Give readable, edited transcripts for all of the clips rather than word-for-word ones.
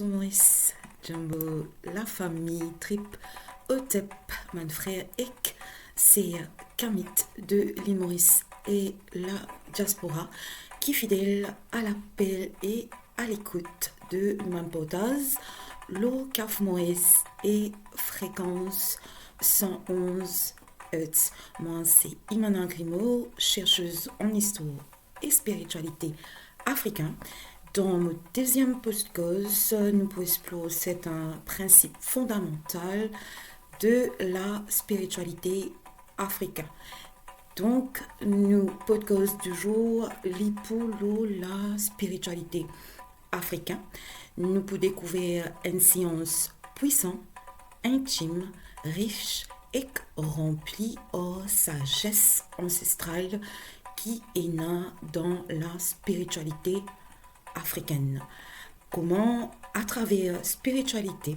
Maurice, Jumbo, la famille, Trip, Otep, mon frère Ek, c'est Kamit de l'île Maurice et la diaspora qui fidèle à l'appel et à l'écoute de mon podcast, le CAF Maurice et fréquence 111 Hz. Moi, c'est Imana Grimaud, chercheuse en histoire et spiritualité africaine. Dans mon deuxième podcast, nous pouvons explorer un principe fondamental de la spiritualité africaine. Donc, nous podcast du jour, pour la spiritualité africaine. Nous pouvons découvrir une science puissante, intime, riche et remplie de sagesse ancestrale qui est née dans la spiritualité africaine. Comment, à travers spiritualité,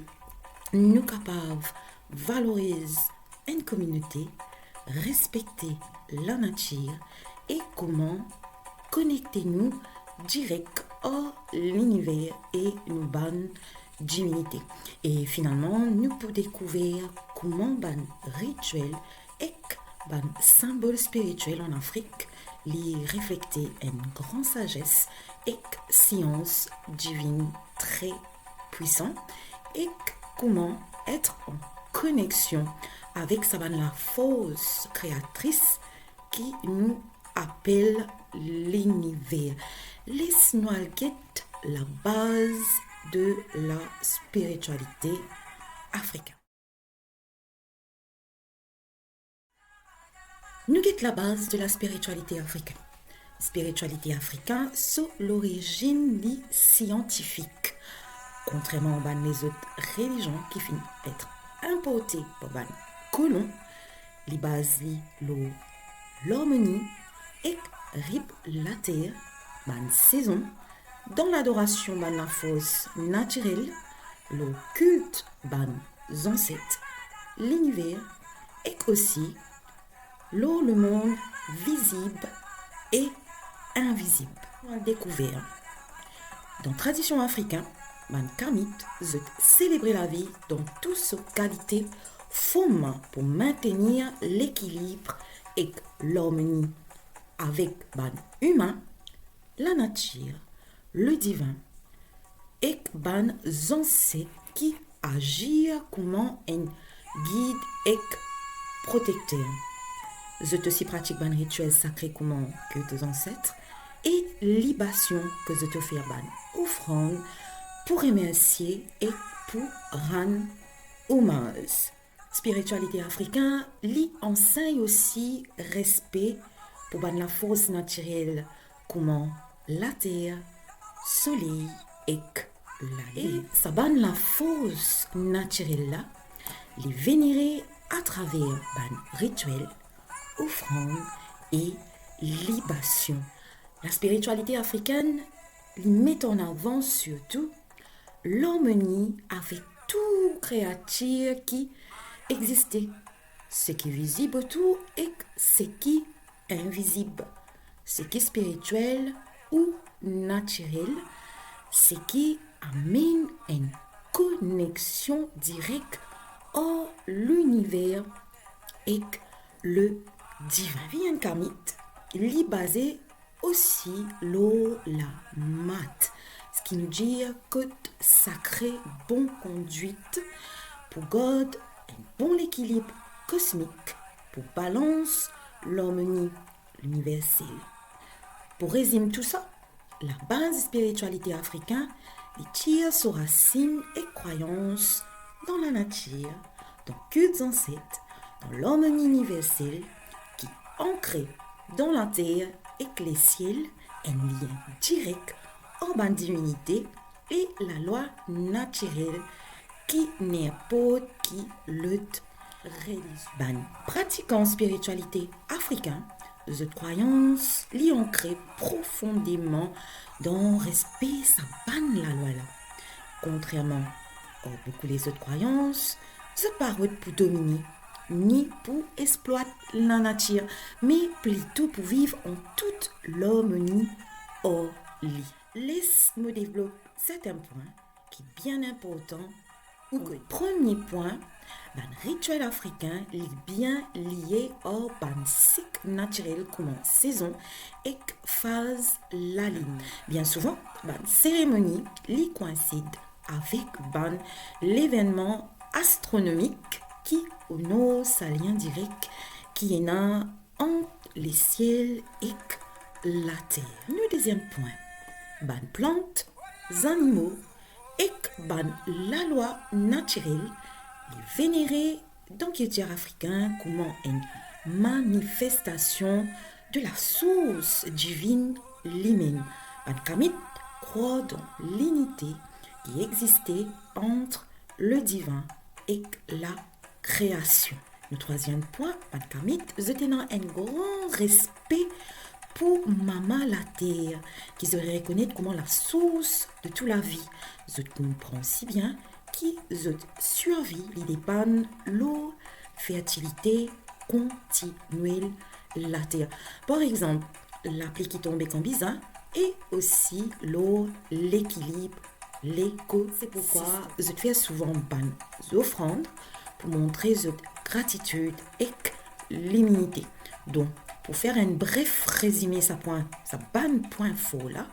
nous capables de valoriser une communauté, respecter la nature et comment connecter-nous direct à l'univers et nous ban divinité. Et finalement, nous pouvons découvrir comment ban rituel et ban symbole spirituel en Afrique les refléter une grande sagesse et science divine très puissante et comment être en connexion avec la force créatrice qui nous appelle l'univers. Laisse-nous guetter la base de la spiritualité africaine. Nous guettons la base de la spiritualité africaine. Spiritualité africaine, c'est l'origine scientifique. Contrairement à les autres religions qui finissent être importées par les colons, les bases l'harmonie et la terre, la saison, dans l'adoration de la force naturelle, le culte des ancêtres, l'univers et aussi le monde visible et invisible. On a découvert. Dans la tradition africaine, les Kamit célébrer la vie dans toutes ses qualités fondement pour maintenir l'équilibre et l'harmonie avec les humains, la nature, le divin et les ancêtres qui agissent comme un guide et protecteur. Je te aussi pratique ban rituel sacré comme que tes ancêtres et libation que je te fais ban offrande pour remercier et pour rendre hommage. Spiritualité africaine lui enseigne aussi respect pour ban la force naturelle comme la terre, soleil et la lune. Et ça ban la force naturelle là, les vénérer à travers ban rituel, offrande et libation. La spiritualité africaine lui met en avant surtout l'harmonie avec toute créature qui existait, ce qui est visible autour et ce qui est invisible, ce qui est spirituel ou naturel, ce qui amène une connexion directe à l'univers et le divin. Bien Kamit, il est basé aussi la mat, ce qui nous dit que sacré bonne conduite pour garder un bon équilibre cosmique, pour balance l'harmonie universelle. Pour résumer tout ça, la base de spiritualité africaine tire ses racines et croyances dans la nature, dans le culte ancêtres, dans l'harmonie universelle qui ancrée dans la terre et les ciels, un lien direct aux divinités et la loi naturelle qui n'est pas qui lutte religion. Pratiquant spiritualité africaine, cette croyance l'y ancrée profondément dans le respect sa banne la loi là. Contrairement à beaucoup les autres croyances, ce parole pour dominer ni pour exploiter la nature, mais plutôt pour vivre en toute l'harmonie au lit. Laisse-moi développer certains points qui est bien important. Le premier point, le rituel africain est bien lié au cycle naturel comme saison et phase la lune. Bien souvent, la cérémonie li coïncide avec l'événement astronomique qui honore sa lien direct qui est là entre les ciels et la terre. Le deuxième point, ban plantes, animaux et la loi naturelle est vénérée dans le culture africain comme une manifestation de la source divine lui-même. Ban Kamit croit dans l'unité qui existait entre le divin et la création. Le troisième point, Ban Kamit, je tenais un grand respect pour Maman la Terre, qui se reconnaît comme la source de toute la vie. Je comprends si bien qui je survie, il dépend l'eau, fertilité continuelle la terre. Par exemple, la pluie qui tombe comme bizarre et aussi l'eau, l'équilibre, l'éco. C'est pourquoi je fais souvent des offrandes pour montrer cette gratitude et l'immunité. Donc, pour faire un bref résumé, ça point faux là,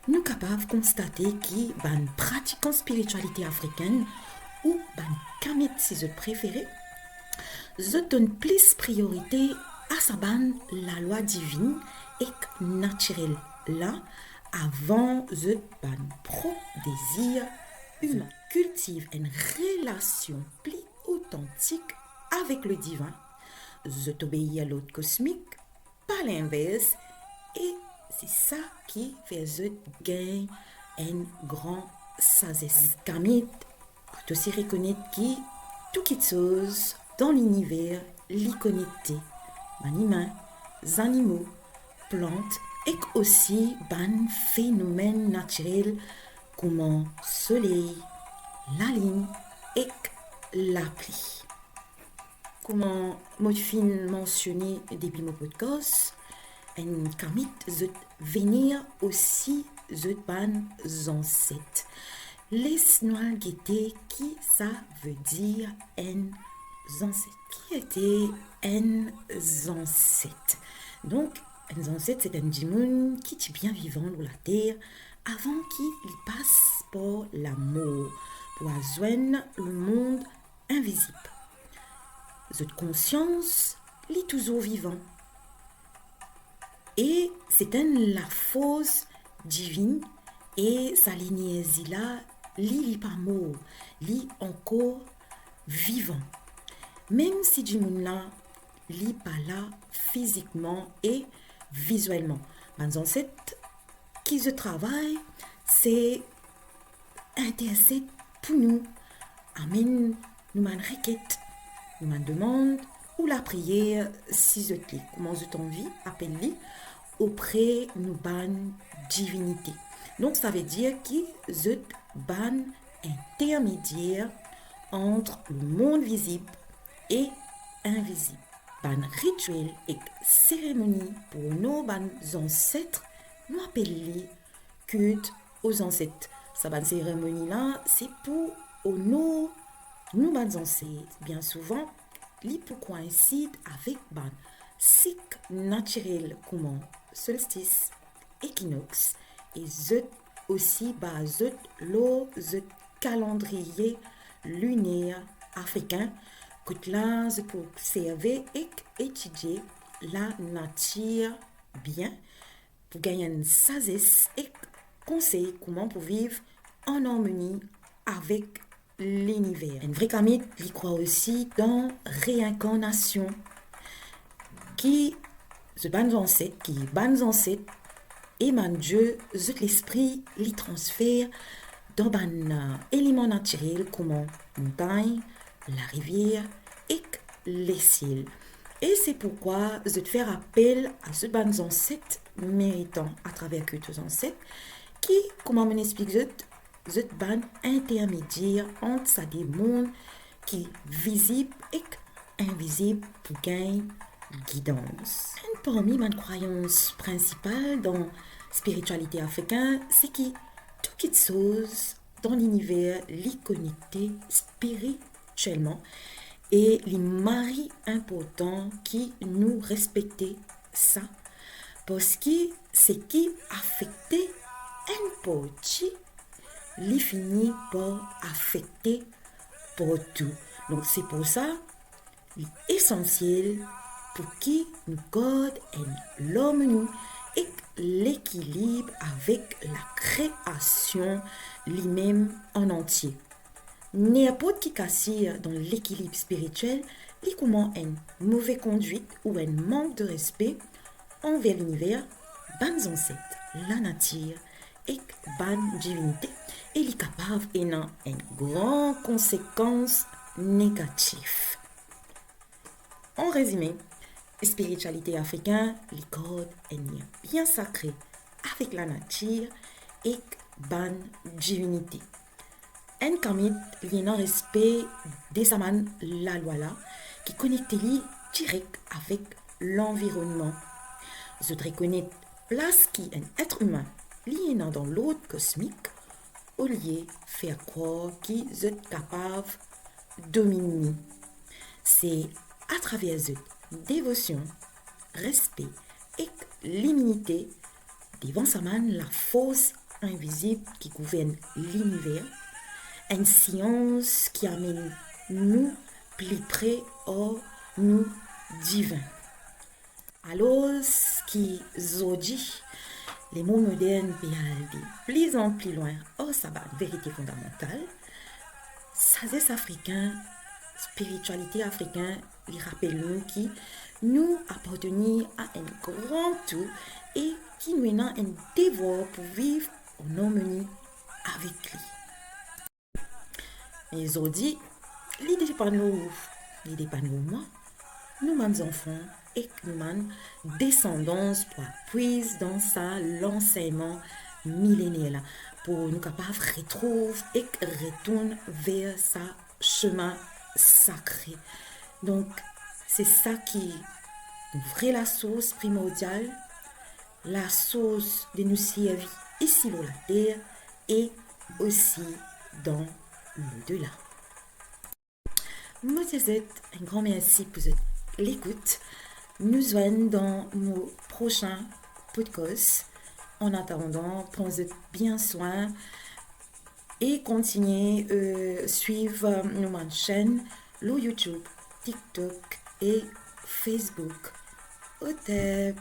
nous sommes capables de constater qu'il y a une pratique en spiritualité africaine ou une kamit, si je préfère, je donne plus priorité à sa la loi divine et naturelle là, avant je pro désir humain. Cultive une relation plus authentique avec le divin. Je t'obéis à l'autre cosmique, pas l'inverse, et c'est ça qui fait je gagne un grand sagesse. Kamit aussi reconnaître qui toute chose dans l'univers l'y connecté. Humains, animaux, plantes et aussi ban phénomènes naturels comme le soleil, la lune et la pluie. Comme je mentionné depuis mon podcast, un kamit zut venir aussi zut ban ancêtres. Laisse-nous guetter qui ça veut dire un ancêtre. Qui était un ancêtre? Donc, un ancêtre, c'est un djimoun qui est bien vivant dans la terre avant qu'il passe par la mort pour joindre le monde invisible. Cette conscience est toujours vivant. Et c'est la force divine et sa lignée là, li pas mort, li encore vivant. Même si du monde là, li pas là physiquement et visuellement. Les ancêtres qui se travaillent, c'est intercède pour nous. Amen, nous m'en requête, nous m'en demande ou la prière si je clique. Comment je t'envie, appelle-les auprès nous ban divinité. Donc ça veut dire qu'ils sont ban intermédiaire entre le monde visible et invisible. Ban rituel et cérémonie pour nos ban ancêtres, nous appelons culte aux ancêtres. Sa ban cérémonie là, c'est pour honorer nos ban ancêtres. Bien souvent, li pour coïncide avec ban cycle naturel comme solstice, équinoxe et zut aussi zut le calendrier lunaire africain que là pour observer et étudier la nature bien pour gagner une sagesse et conseil comment pour vivre en harmonie avec l'univers. Un vrai kamit, il croit aussi dans réincarnation qui se ban ancêtres, et man Dieu, l'esprit, les transfère dans un élément naturel comme montagne, la rivière et les ciels. Et c'est pourquoi je te fais appel à ce ban ancêtres méritant à travers cultes ancêtres qui, comment m'explique je ban intermédiaire entre ça des mondes qui visible et invisible pour gagner guidance. Une parmi mes croyances principales dans la spiritualité africaine, c'est que toute chose dans l'univers, les connecter spirituellement et les maris importants qui nous respectaient ça parce que ce qui affectait un petit, les finit par affecter pour tout. Donc c'est pour ça essentiel pour qui nous code l'homme nous et l'équilibre avec la création lui-même en entier. N'importe qui casse dans l'équilibre spirituel, il comment une mauvaise conduite ou un manque de respect envers l'univers, bonnes ancêtres, la nature et bonne divinité, et il est capable d'avoir une grande conséquence négative. En résumé, spiritualité africaine, les codes est bien sacré avec la nature et bonne divinité. Un kamit lien en respect des samans la loi là qui connecte lui direct avec l'environnement. Je reconnais place qui un être humain lien dans l'autre cosmique au lieu faire croire qu'ils sont capables de dominer. C'est à travers eux dévotion, respect et l'immunité devant saman la force invisible qui gouverne l'univers. Une science qui amène nous plus près au nous divin. Alors, ce qui dit, les mots modernes peuvent aller plus en plus loin. Oh, ça va, vérité fondamentale. Sagesse africain, spiritualité africaine, les rappellent qui nous appartenons à un grand tout et qui nous a un devoir pour vivre en harmonie avec lui. Mais aujourd'hui, l'idée pas nous, moi, nous mêmes enfants et nous mêmes descendants pour appuyer dans ça l'enseignement millénaire pour nous capables de retrouver et retourner vers sa chemin sacré. Donc, c'est ça qui ouvre la source primordiale, la source de nous servir ici sur la terre et aussi dans l'au-delà. Moi, je vous souhaite un grand merci pour l'écoute. Nous joignons dans nos prochains podcasts. En attendant, prenez bien soin et continuez à suivre nos chaînes, le YouTube, TikTok et Facebook. Au revoir.